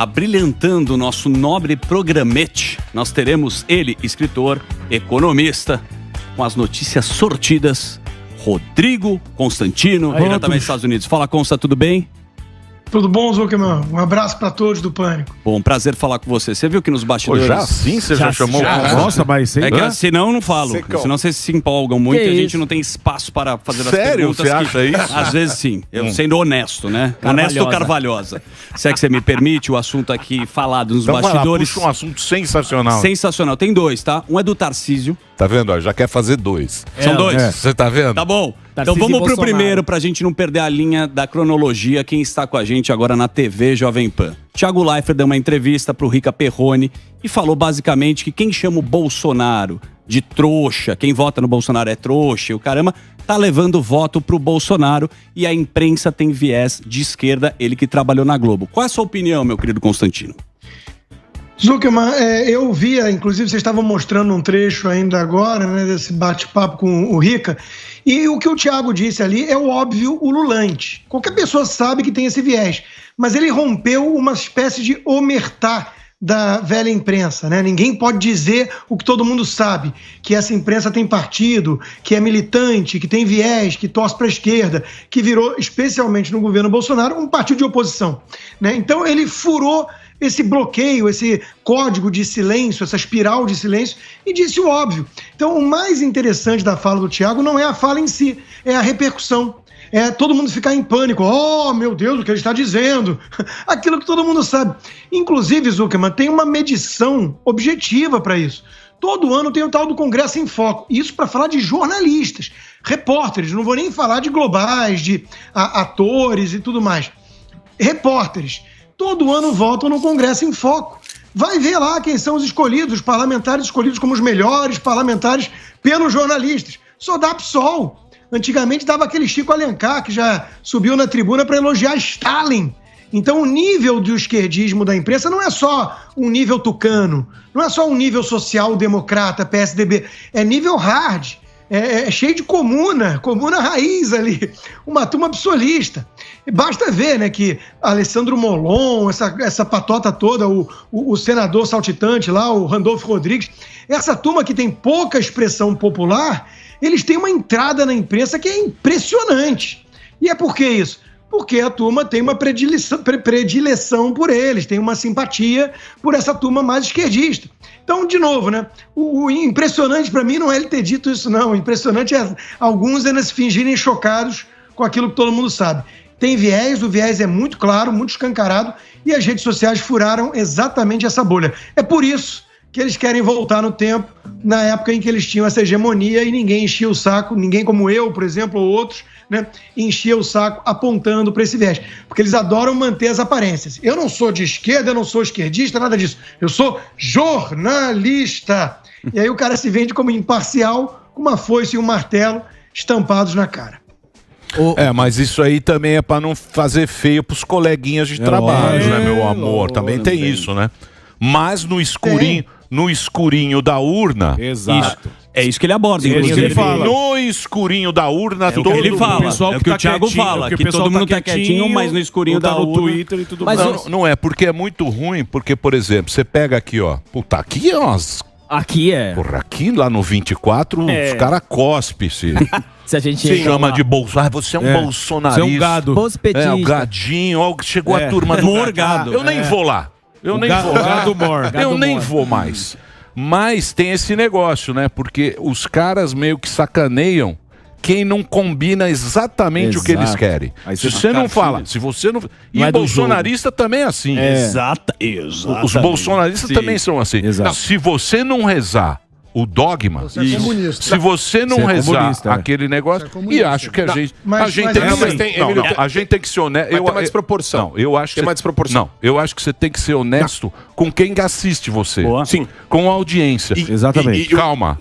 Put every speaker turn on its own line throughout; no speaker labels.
abrilhantando o nosso nobre programete, nós teremos ele, escritor, economista, com as notícias sortidas, Rodrigo Constantino, diretamente dos Estados Unidos. Fala, Consta, tudo bem?
Tudo bom, Zuckerman? Um abraço pra todos do Pânico.
Bom, prazer falar com você. Você viu que nos bastidores...
Já sim? Você já chamou?
Nossa, mas sem...
É que senão eu não falo. Senão vocês se empolgam muito e a gente não tem espaço para fazer as perguntas.
Sério? Você acha isso?
Às vezes sim. Eu sendo honesto, né? Honesto ou Carvalhosa. Se é que você me permite, o assunto aqui falado nos bastidores...
Puxa um assunto sensacional.
Sensacional. Tem dois, tá? Um é do Tarcísio.
Tá vendo? Já quer fazer dois.
São dois?
Você tá vendo?
Tá bom.
Tarcísio
Então vamos pro
Bolsonaro.
primeiro, pra gente não perder a linha da cronologia. Quem está com a gente agora na TV Jovem Pan. Thiago Leifert deu uma entrevista pro Rica Perrone e falou basicamente que quem chama o Bolsonaro de trouxa, quem vota no Bolsonaro é trouxa, e o caramba, tá levando voto pro Bolsonaro e a imprensa tem viés de esquerda, ele que trabalhou na Globo. Qual é a sua opinião, meu querido Constantino?
Zuckerman, eu via, inclusive vocês estavam mostrando um trecho ainda agora, né, desse bate-papo com o Rica, e o que o Thiago disse ali é o óbvio ululante. Qualquer pessoa sabe que tem esse viés, mas ele rompeu uma espécie de omertá da velha imprensa, né? Ninguém pode dizer o que todo mundo sabe, que essa imprensa tem partido, que é militante, que tem viés, que torce para a esquerda, que virou, especialmente no governo Bolsonaro, um partido de oposição, né? Então ele furou esse bloqueio, esse código de silêncio, essa espiral de silêncio, e disse o óbvio. Então, o mais interessante da fala do Thiago não é a fala em si, é a repercussão. É todo mundo ficar em pânico. Oh, meu Deus, o que ele está dizendo? Aquilo que todo mundo sabe. Inclusive, Zuckerman, tem uma medição objetiva para isso. Todo ano tem o tal do Congresso em Foco. Isso para falar de jornalistas, repórteres, não vou nem falar de globais, de atores e tudo mais. Repórteres. Todo ano votam no Congresso em Foco. Vai ver lá quem são os escolhidos, os parlamentares escolhidos como os melhores parlamentares pelos jornalistas. Só dá PSOL. Antigamente dava aquele Chico Alencar, que já subiu na tribuna para elogiar Stalin. Então o nível do esquerdismo da imprensa não é só um nível tucano, não é só um nível social-democrata, PSDB, é nível hard. É cheio de comuna raiz ali, uma turma absolista. Basta ver, né, que Alessandro Molon, essa patota toda, o senador saltitante lá, o Randolfo Rodrigues, essa turma que tem pouca expressão popular, eles têm uma entrada na imprensa que é impressionante. E é por que isso? Porque a turma tem uma predileção por eles, tem uma simpatia por essa turma mais esquerdista. Então, de novo, né? O impressionante para mim não é ele ter dito isso, não. O impressionante é alguns ainda se fingirem chocados com aquilo que todo mundo sabe. Tem viés, o viés é muito claro, muito escancarado, e as redes sociais furaram exatamente essa bolha. É por isso que eles querem voltar no tempo, na época em que eles tinham essa hegemonia e ninguém enchia o saco, ninguém como eu, por exemplo, ou outros, né, enchia o saco apontando para esse viés. Porque eles adoram manter as aparências. Eu não sou de esquerda, eu não sou esquerdista, nada disso. Eu sou jornalista. E aí o cara se vende como imparcial, com uma foice e um martelo estampados na cara.
Mas isso aí também é para não fazer feio pros coleguinhas de trabalho, né, meu amor? Também tem isso, né? Mas no escurinho da urna...
Exato.
É isso que ele aborda,
inclusive. Ele fala.
No escurinho da urna,
todo ele fala. É o que o Thiago fala, que todo mundo tá quietinho, mas no escurinho da urna...
no Twitter e tudo
mais.
Mas
não é, porque é muito ruim, porque, por exemplo, você pega aqui, ó... Puta, aqui é umas...
Aqui é...
Porra, aqui lá no 24, os caras cospem-se.
Se a gente
chama de Bolsonaro, você é um bolsonarista.
Você é um gado.
É, um gadinho, ó, chegou a turma do
Morgado.
Eu nem vou lá. Eu nem vou lá. Eu nem vou mais. Mas tem esse negócio, né? Porque os caras meio que sacaneiam quem não combina exatamente o que eles querem. Se você não fala, se você não... E o bolsonarista também é assim.
Exato.
Os bolsonaristas também são assim. Se você não rezar o dogma,
você é comunista.
Se você não rezar aquele negócio, e acho que a gente tem que ser honesto.
Tem uma desproporção.
Não, eu acho que
tem uma desproporção.
Não, eu acho que você tem que ser honesto com quem assiste você.
Sim.
Com a audiência.
Exatamente.
Calma.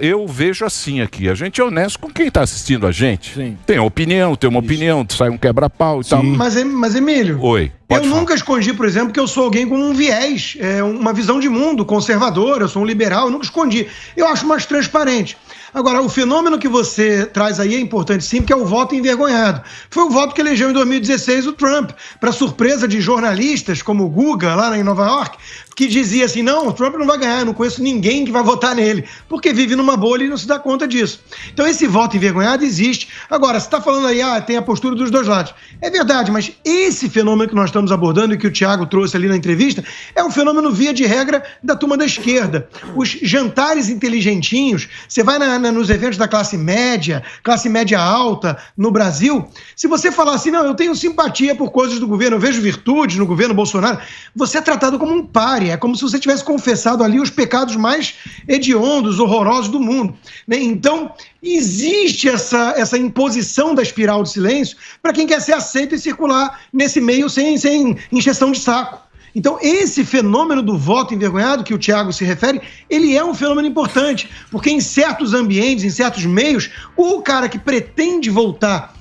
Eu vejo assim aqui. A gente é honesto com quem está assistindo a gente.
Sim.
Tem opinião, tem uma opinião, sai um quebra-pau e tal.
Mas Emílio,
Oi.
Eu nunca escondi, por exemplo, que eu sou alguém com um viés, uma visão de mundo conservadora, eu sou um liberal, eu nunca escondi. Eu acho mais transparente. Agora, o fenômeno que você traz aí é importante sim, porque é o voto envergonhado. Foi o voto que elegeu em 2016 o Trump, para surpresa de jornalistas como o Guga, lá em Nova York, que dizia assim, não, o Trump não vai ganhar, eu não conheço ninguém que vai votar nele, porque vive numa bolha e não se dá conta disso. Então esse voto envergonhado existe. Agora, você está falando aí, tem a postura dos dois lados. É verdade, mas esse fenômeno que nós estamos abordando e que o Thiago trouxe ali na entrevista, é um fenômeno via de regra da turma da esquerda. Os jantares inteligentinhos, você vai nos eventos da classe média alta no Brasil, se você falar assim, não, eu tenho simpatia por coisas do governo, eu vejo virtudes no governo Bolsonaro, você é tratado como um pária. É como se você tivesse confessado ali os pecados mais hediondos, horrorosos do mundo, né? Então, existe essa imposição da espiral de silêncio para quem quer ser aceito e circular nesse meio sem encheção de saco. Então, esse fenômeno do voto envergonhado, que o Thiago se refere, ele é um fenômeno importante, porque em certos ambientes, em certos meios, o cara que pretende votar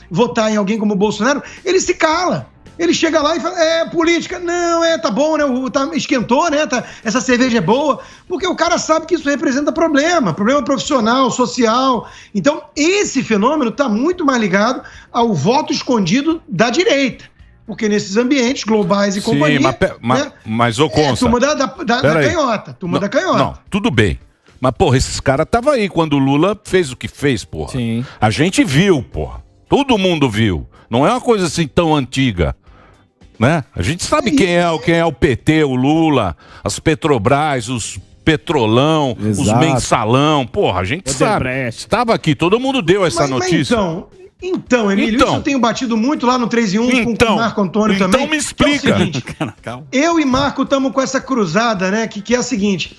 em alguém como o Bolsonaro, ele se cala. Ele chega lá e fala, política, não, tá bom, né, esquentou, né, essa cerveja é boa, porque o cara sabe que isso representa problema profissional, social. Então, esse fenômeno está muito mais ligado ao voto escondido da direita, porque nesses ambientes globais e companhia...
Mas ô Consta...
turma da canhota, da canhota.
Não, tudo bem. Mas, porra, esses caras estavam aí quando o Lula fez o que fez, porra.
Sim.
A gente viu, porra. Todo mundo viu. Não é uma coisa assim tão antiga. Né? A gente sabe quem é o PT, o Lula, as Petrobras, os Petrolão,
Exato.
Os Mensalão. Porra, a gente sabe. Estava aqui, todo mundo deu essa notícia.
Então, Emílio, isso eu tenho batido muito lá no 3 em 1 com o Marco Antônio também.
Então me explica.
É o seguinte, eu e Marco estamos com essa cruzada, né, que é a seguinte...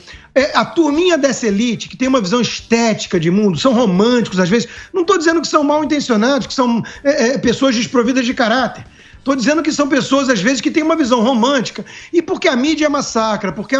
a turminha dessa elite, que tem uma visão estética de mundo, são românticos às vezes, não estou dizendo que são mal intencionados, que são pessoas desprovidas de caráter. Estou dizendo que são pessoas, às vezes, que têm uma visão romântica. E porque a mídia massacra, porque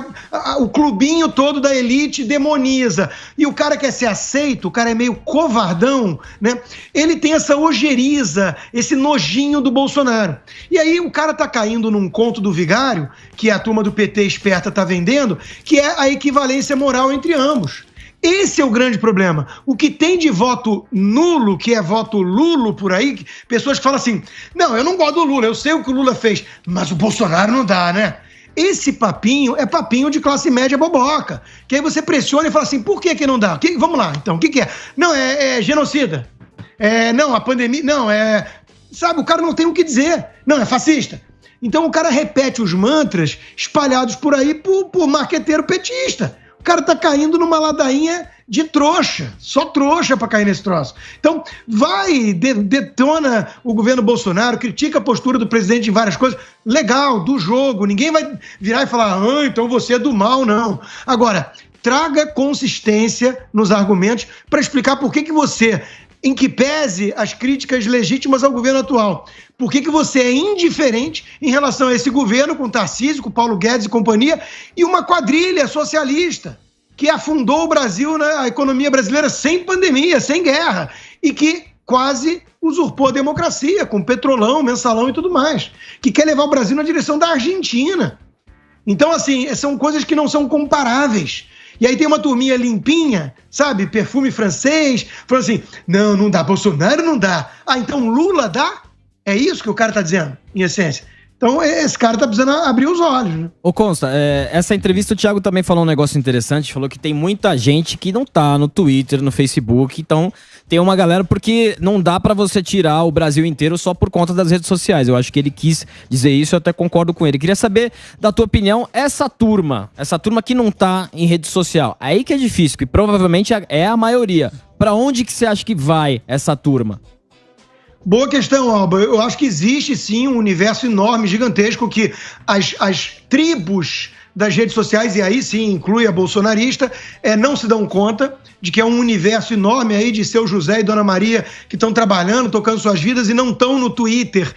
o clubinho todo da elite demoniza. E o cara quer ser aceito, o cara é meio covardão, né? Ele tem essa ojeriza, esse nojinho do Bolsonaro. E aí o cara tá caindo num conto do vigário, que a turma do PT esperta tá vendendo, que é a equivalência moral entre ambos. Esse é o grande problema. O que tem de voto nulo, que é voto lulo por aí, pessoas que falam assim, não, eu não gosto do Lula, eu sei o que o Lula fez, mas o Bolsonaro não dá, né? Esse papinho é papinho de classe média boboca, que aí você pressiona e fala assim, por que não dá? Vamos lá, então, o que é? Não, é genocida. Não, a pandemia, não, sabe, o cara não tem o que dizer. Não, é fascista. Então o cara repete os mantras espalhados por aí por marqueteiro petista. O cara tá caindo numa ladainha de trouxa, só trouxa pra cair nesse troço. Então, detona o governo Bolsonaro, critica a postura do presidente em várias coisas, legal, do jogo, ninguém vai virar e falar, então você é do mal, não. Agora, traga consistência nos argumentos para explicar por que você, em que pese as críticas legítimas ao governo atual, por que você é indiferente em relação a esse governo com Tarcísio, com Paulo Guedes e companhia, e uma quadrilha socialista que afundou o Brasil, né, a economia brasileira sem pandemia, sem guerra, e que quase usurpou a democracia, com Petrolão, Mensalão e tudo mais, que quer levar o Brasil na direção da Argentina. Então, assim, são coisas que não são comparáveis. E aí tem uma turminha limpinha, sabe, perfume francês, falando assim, não dá, Bolsonaro não dá. Então Lula dá? É isso que o cara tá dizendo, em essência. Então esse cara tá precisando abrir os olhos, né?
Ô Consta, essa entrevista o Thiago também falou um negócio interessante, falou que tem muita gente que não tá no Twitter, no Facebook, então tem uma galera, porque não dá pra você tirar o Brasil inteiro só por conta das redes sociais. Eu acho que ele quis dizer isso, eu até concordo com ele. Queria saber, da tua opinião, essa turma que não tá em rede social, aí que é difícil, que provavelmente é a maioria. Pra onde que você acha que vai essa turma?
Boa questão, Alba. Eu acho que existe sim um universo enorme, gigantesco, que as tribos das redes sociais, e aí sim inclui a bolsonarista, não se dão conta de que é um universo enorme aí de seu José e Dona Maria que estão trabalhando, tocando suas vidas e não estão no Twitter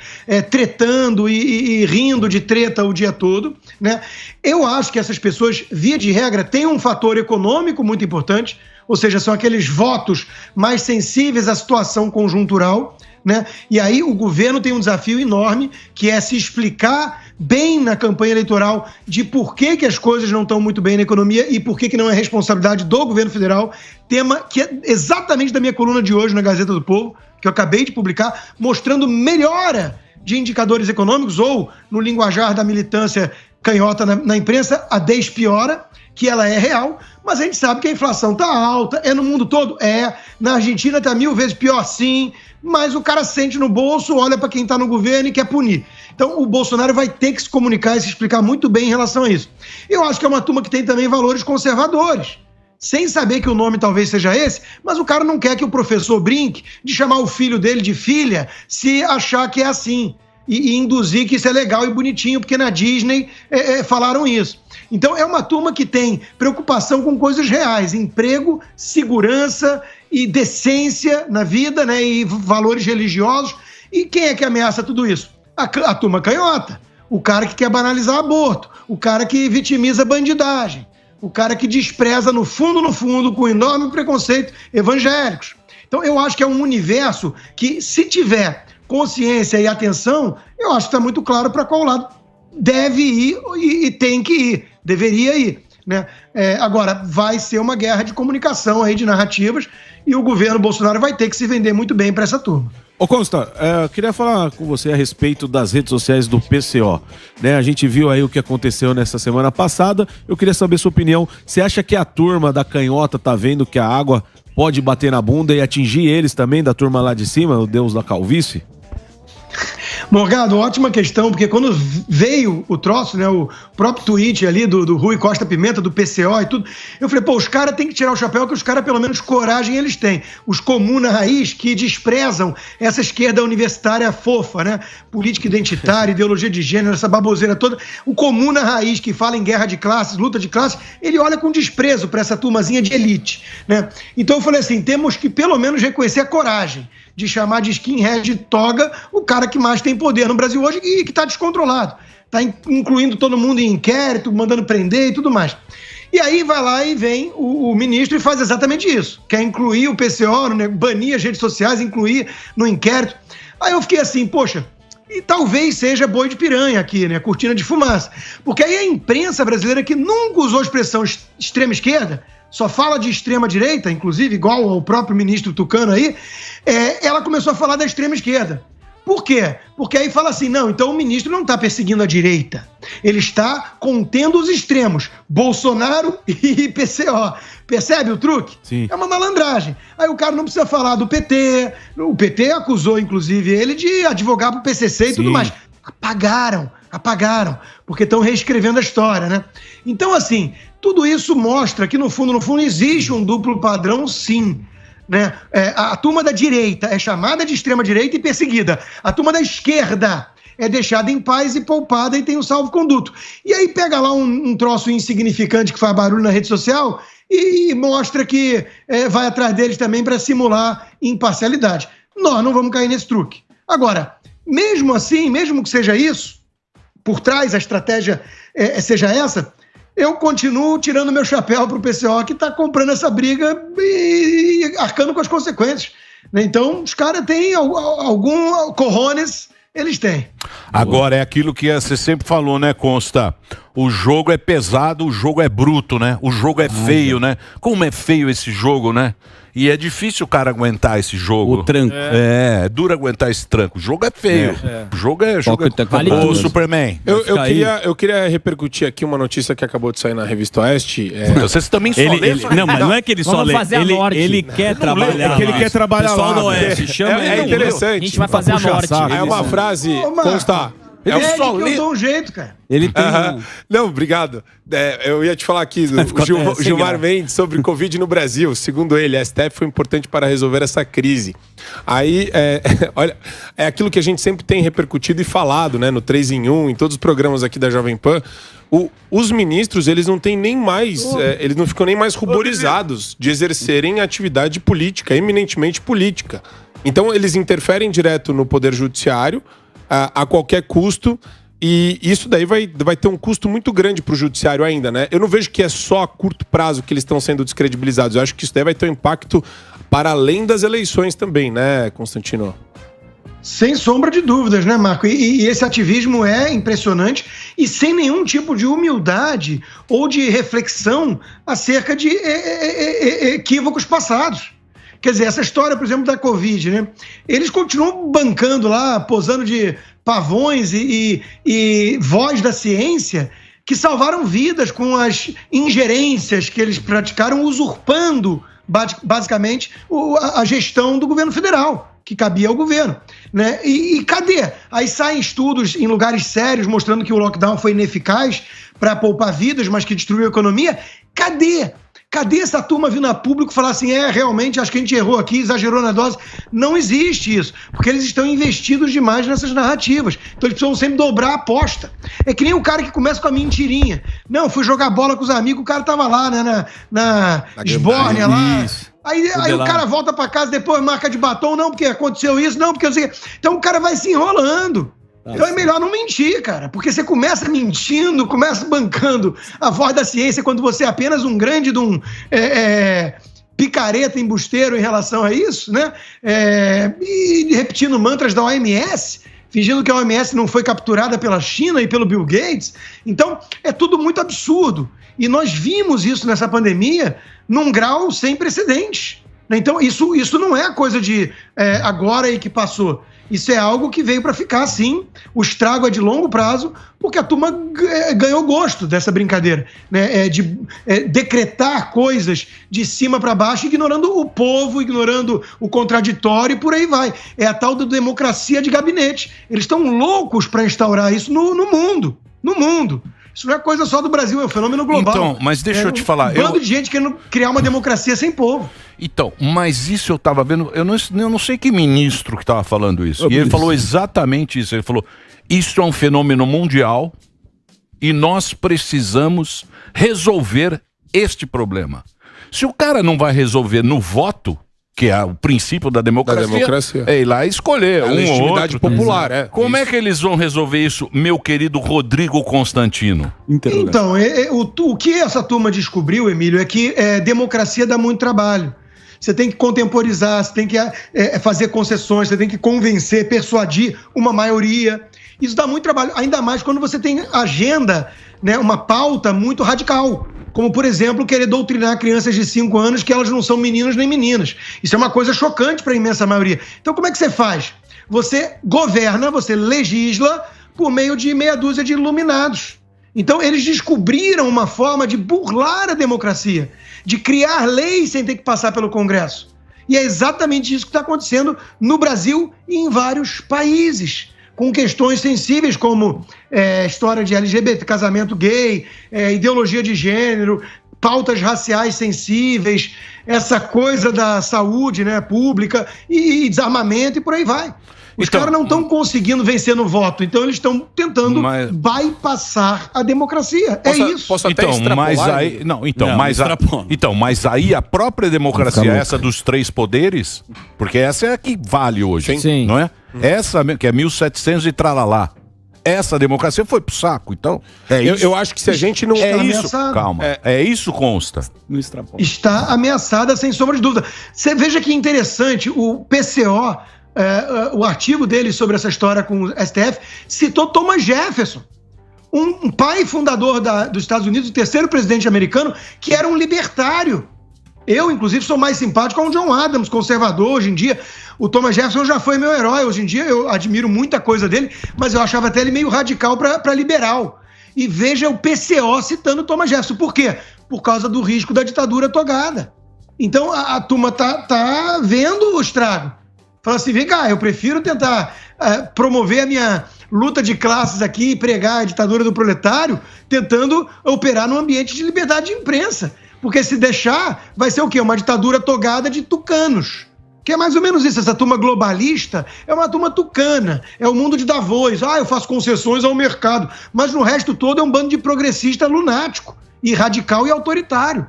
tretando e rindo de treta o dia todo, né? Eu acho que essas pessoas, via de regra, têm um fator econômico muito importante, ou seja, são aqueles votos mais sensíveis à situação conjuntural, né? E aí o governo tem um desafio enorme, que é se explicar bem na campanha eleitoral de por que as coisas não estão muito bem na economia e por que não é responsabilidade do governo federal. Tema que é exatamente da minha coluna de hoje na Gazeta do Povo, que eu acabei de publicar, mostrando melhora de indicadores econômicos, ou, no linguajar da militância canhota na imprensa, a despiora, que ela é real, mas a gente sabe que a inflação está alta, é no mundo todo? É. Na Argentina está 1000 vezes pior, sim, mas o cara sente no bolso, olha para quem está no governo e quer punir. Então o Bolsonaro vai ter que se comunicar e se explicar muito bem em relação a isso. Eu acho que é uma turma que tem também valores conservadores, sem saber que o nome talvez seja esse, mas o cara não quer que o professor brinque de chamar o filho dele de filha se achar que é assim, e induzir que isso é legal e bonitinho, porque na Disney falaram isso. Então é uma turma que tem preocupação com coisas reais, emprego, segurança e decência na vida, né, e valores religiosos. E quem é que ameaça tudo isso? A turma canhota, o cara que quer banalizar aborto, o cara que vitimiza bandidagem, o cara que despreza no fundo, com enorme preconceito, evangélicos. Então eu acho que é um universo que, se tiver consciência e atenção, eu acho que está muito claro para qual lado deve ir e tem que ir, deveria ir, né? Agora, vai ser uma guerra de comunicação aí, de narrativas, e o governo Bolsonaro vai ter que se vender muito bem para essa turma.
Ô Consta, eu queria falar com você a respeito das redes sociais do PCO, né? A gente viu aí o que aconteceu nessa semana passada, eu queria saber sua opinião. Você acha que a turma da canhota tá vendo que a água pode bater na bunda e atingir eles também, da turma lá de cima, o Deus da calvície?
Morgado, ótima questão, porque quando veio o troço, né, o próprio tweet ali do Rui Costa Pimenta, do PCO e tudo, eu falei, os caras têm que tirar o chapéu, que os caras pelo menos coragem eles têm. Os comuna raiz que desprezam essa esquerda universitária fofa, né, política identitária, ideologia de gênero, essa baboseira toda. O comuna raiz que fala em guerra de classes, luta de classes, ele olha com desprezo para essa turmazinha de elite, né. Então eu falei assim, temos que pelo menos reconhecer a coragem de chamar de skinhead de toga o cara que mais tem poder no Brasil hoje e que está descontrolado. Está incluindo todo mundo em inquérito, mandando prender e tudo mais. E aí vai lá e vem o ministro e faz exatamente isso. Quer incluir o PCO, né, banir as redes sociais, incluir no inquérito. Aí eu fiquei assim, poxa, e talvez seja boi de piranha aqui, né, cortina de fumaça. Porque aí a imprensa brasileira, que nunca usou a expressão extrema esquerda, só fala de extrema-direita, inclusive, igual ao próprio ministro Tucano aí, ela começou a falar da extrema-esquerda. Por quê? Porque aí fala assim, não, então o ministro não está perseguindo a direita, ele está contendo os extremos, Bolsonaro e PCO. Percebe o truque? Sim. É uma malandragem. Aí o cara não precisa falar do PT, o PT acusou, inclusive, ele de advogar pro PCC e tudo mais. Apagaram, porque estão reescrevendo a história, né? Então, assim, tudo isso mostra que, no fundo, existe um duplo padrão, sim, né? A turma da direita é chamada de extrema-direita e perseguida. A turma da esquerda é deixada em paz e poupada e tem um salvo-conduto. E aí pega lá um troço insignificante que faz barulho na rede social e mostra que vai atrás deles também para simular imparcialidade. Nós não vamos cair nesse truque. Agora, mesmo assim, mesmo que seja isso, por trás a estratégia seja essa, eu continuo tirando meu chapéu para o PCO que está comprando essa briga e arcando com as consequências. Então, os caras têm algum cojones, eles têm.
Agora, é aquilo que você sempre falou, né, Consta? O jogo é pesado, o jogo é bruto, né? O jogo é feio, né? Como é feio esse jogo, né? E é difícil o cara aguentar esse jogo.
O tranco.
É duro aguentar esse tranco. O jogo é feio. O jogo é... Ô, Superman.
Eu queria repercutir aqui uma notícia que acabou de sair na Revista Oeste.
Vocês também só lê?
Não, mas não é que ele só lê. Ele quer trabalhar.
É que ele quer trabalhar lá.
Pessoal do Oeste, chama ele.
É interessante.
A gente vai fazer a norte.
É uma frase... Consta.
Eu dou um jeito, cara.
Ele tem
Não, obrigado. Eu ia te falar aqui do Gilmar Mendes sobre Covid no Brasil. Segundo ele, a STF foi importante para resolver essa crise. Aí, olha, é aquilo que a gente sempre tem repercutido e falado, né, no 3 em 1, em todos os programas aqui da Jovem Pan. Os ministros, eles não têm nem mais, eles não ficam nem mais ruborizados de exercerem atividade política, eminentemente política. Então, eles interferem direto no Poder Judiciário, a qualquer custo, e isso daí vai ter um custo muito grande para o judiciário ainda, né? Eu não vejo que é só a curto prazo que eles estão sendo descredibilizados. Eu acho que isso daí vai ter um impacto para além das eleições também, né, Constantino?
Sem sombra de dúvidas, né, Marco? E esse ativismo é impressionante e sem nenhum tipo de humildade ou de reflexão acerca de equívocos passados. Quer dizer, essa história, por exemplo, da Covid, né? Eles continuam bancando lá, posando de pavões e voz da ciência que salvaram vidas com as ingerências que eles praticaram, usurpando basicamente a gestão do governo federal, que cabia ao governo, né? E cadê? Aí saem estudos em lugares sérios mostrando que o lockdown foi ineficaz para poupar vidas, mas que destruiu a economia. Cadê? Cadê essa turma vindo a público falar assim, realmente, acho que a gente errou aqui, exagerou na dose? Não existe isso, porque eles estão investidos demais nessas narrativas. Então eles precisam sempre dobrar a aposta. É que nem o cara que começa com a mentirinha. Não, fui jogar bola com os amigos, o cara tava lá, né, na Esbórnia lá. Aí o cara volta pra casa, depois marca de batom, não, porque aconteceu isso, não, porque eu sei. Então o cara vai se enrolando. Então é melhor não mentir, cara, porque você começa mentindo, começa bancando a voz da ciência quando você é apenas um grande de um picareta embusteiro em relação a isso, né? E repetindo mantras da OMS, fingindo que a OMS não foi capturada pela China e pelo Bill Gates. Então é tudo muito absurdo. E nós vimos isso nessa pandemia num grau sem precedentes. Então isso não é coisa de agora e que passou. Isso é algo que veio para ficar, sim. O estrago é de longo prazo, porque a turma ganhou gosto dessa brincadeira, né? De decretar coisas de cima para baixo, ignorando o povo, ignorando o contraditório e por aí vai. É a tal da democracia de gabinete. Eles estão loucos para instaurar isso no mundo. No mundo. Isso não é coisa só do Brasil, é um fenômeno global.
Então, mas deixa eu te falar.
Um bando de gente querendo criar uma democracia sem povo.
Então, mas isso eu tava vendo, eu não sei que ministro que tava falando isso. E ele falou exatamente isso. Ele falou, isso é um fenômeno mundial e nós precisamos resolver este problema. Se o cara não vai resolver no voto, que é o princípio da democracia. É ir lá e escolher um ou outro.
Popular,
Como é que eles vão resolver isso, meu querido Rodrigo Constantino?
Então, o que essa turma descobriu, Emílio, é que democracia dá muito trabalho. Você tem que contemporizar, você tem que fazer concessões, você tem que convencer, persuadir uma maioria. Isso dá muito trabalho, ainda mais quando você tem agenda, né, uma pauta muito radical. Como, por exemplo, querer doutrinar crianças de 5 anos que elas não são meninos nem meninas. Isso é uma coisa chocante para a imensa maioria. Então, como é que você faz? Você governa, você legisla por meio de meia dúzia de iluminados. Então, eles descobriram uma forma de burlar a democracia, de criar leis sem ter que passar pelo Congresso. E é exatamente isso que está acontecendo no Brasil e em vários países, com questões sensíveis como história de LGBT, casamento gay, ideologia de gênero, pautas raciais sensíveis, essa coisa da saúde, né, pública e desarmamento e por aí vai. Os caras não estão conseguindo vencer no voto, então eles estão tentando bypassar a democracia. Isso.
Posso até
mas aí a própria democracia, essa dos 3 poderes, porque essa é a que vale hoje,
Sim.
não é? Essa que é 1700 e tralalá. Essa democracia foi pro saco, então.
Eu acho que se a gente não...
Calma. Isso consta.
Está ameaçada, sem sombra de dúvida. Você veja que interessante, o PCO... o artigo dele sobre essa história com o STF citou Thomas Jefferson, um pai fundador dos Estados Unidos, o 3º presidente americano, que era um libertário. Eu, inclusive, sou mais simpático ao John Adams, conservador. Hoje em dia, o Thomas Jefferson já foi meu herói. Hoje em dia, eu admiro muita coisa dele, mas eu achava até ele meio radical para liberal. E veja o PCO citando Thomas Jefferson. Por quê? Por causa do risco da ditadura togada. Então, a turma tá vendo o estrago. Fala assim, vem cá, eu prefiro tentar promover a minha luta de classes aqui e pregar a ditadura do proletário, tentando operar num ambiente de liberdade de imprensa. Porque se deixar, vai ser o quê? Uma ditadura togada de tucanos. Que é mais ou menos isso, essa turma globalista é uma turma tucana, é o mundo de Davos, eu faço concessões ao mercado, mas no resto todo é um bando de progressista lunático, e radical e autoritário.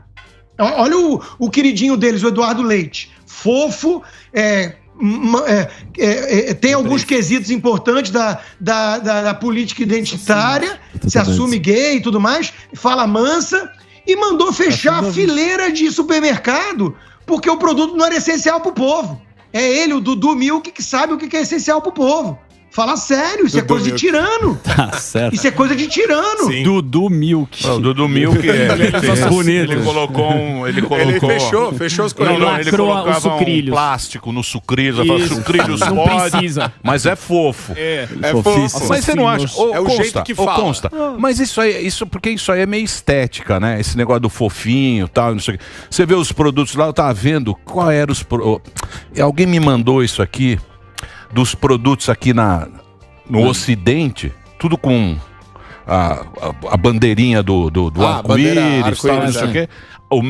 Olha o queridinho deles, o Eduardo Leite, fofo, tem alguns quesitos importantes da política identitária, se assume gay e tudo mais, fala mansa, e mandou fechar a fileira de supermercado porque o produto não era essencial para o povo. É ele, o Dudu Milk, que sabe o que é essencial pro povo. Fala sério, isso é coisa de tirano.
Tá certo.
Isso é coisa de tirano.
Sim.
Dudu Milk.
O Dudu Milk ele colocou fechou as coisas. Ele colocava um plástico no sucrilhos. Sucrilhos
não
pode,
precisa.
mas é fofo.
É
fofo. Mas você não acha?
É o jeito que fala.
Consta. Mas porque isso aí é meio estética, né? Esse negócio do fofinho e tal, não sei o quê. Você vê os produtos lá, eu tava vendo qual era os... Alguém me mandou isso aqui, dos produtos aqui no Ocidente, tudo com a bandeirinha do arco-íris, tal, não sei o quê.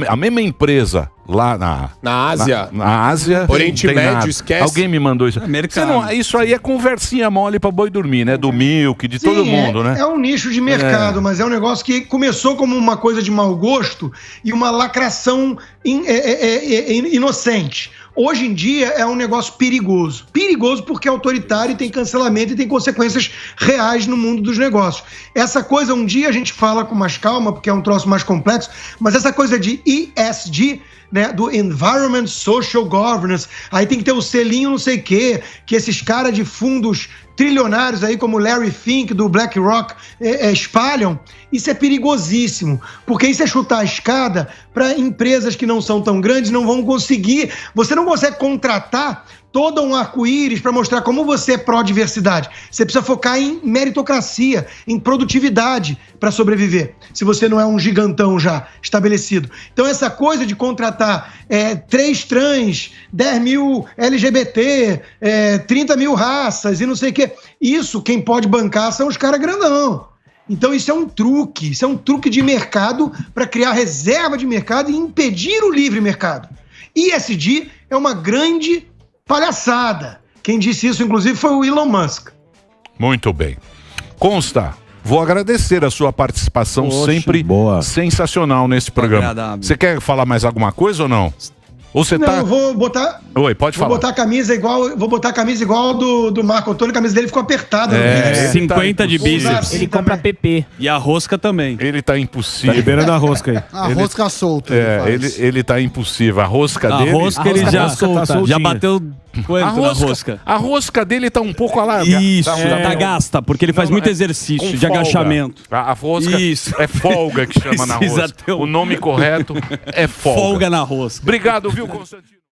A mesma empresa lá na Ásia. Na Ásia.
Oriente Médio, esquece.
Alguém me mandou isso. Isso aí é conversinha mole pra boi dormir, né? Do Milk, de todo mundo, né?
É um nicho de mercado, mas é um negócio que começou como uma coisa de mau gosto e uma lacração inocente. Hoje em dia é um negócio perigoso. Perigoso porque é autoritário e tem cancelamento e tem consequências reais no mundo dos negócios. Essa coisa, um dia a gente fala com mais calma, porque é um troço mais complexo, mas essa coisa de ESG, né, do Environment Social Governance, aí tem que ter o selinho não sei o quê, que esses caras de fundos trilionários aí, como Larry Fink, do BlackRock, espalham. Isso é perigosíssimo, porque isso é chutar a escada para empresas que não são tão grandes, não vão conseguir. Você não consegue contratar todo um arco-íris para mostrar como você é pró-diversidade. Você precisa focar em meritocracia, em produtividade para sobreviver, se você não é um gigantão já estabelecido. Então essa coisa de contratar 3 trans, 10 mil LGBT, 30 mil raças e não sei o quê, isso quem pode bancar são os caras grandão. Então isso é um truque de mercado para criar reserva de mercado e impedir o livre mercado. ESG é uma grande palhaçada. Quem disse isso, inclusive, foi o Elon Musk.
Muito bem. Consta, vou agradecer a sua participação sempre sensacional nesse programa. Você quer falar mais alguma coisa ou não? Ou você
eu vou botar...
Oi, pode falar.
Vou botar a camisa igual do Marco Antônio, a camisa dele ficou apertada.
50 de bíceps.
Ele compra PP.
E a rosca também.
Ele tá impossível.
Tá liberando a rosca aí.
A rosca solta.
Ele tá impossível. A rosca dele...
A rosca ele já bateu...
A rosca dele tá um pouco alargada.
Isso, tá gasta, porque ele faz muito exercício de agachamento.
A rosca é folga que chama na rosca. O nome correto é folga.
Folga na rosca.
Obrigado, viu, Constantino?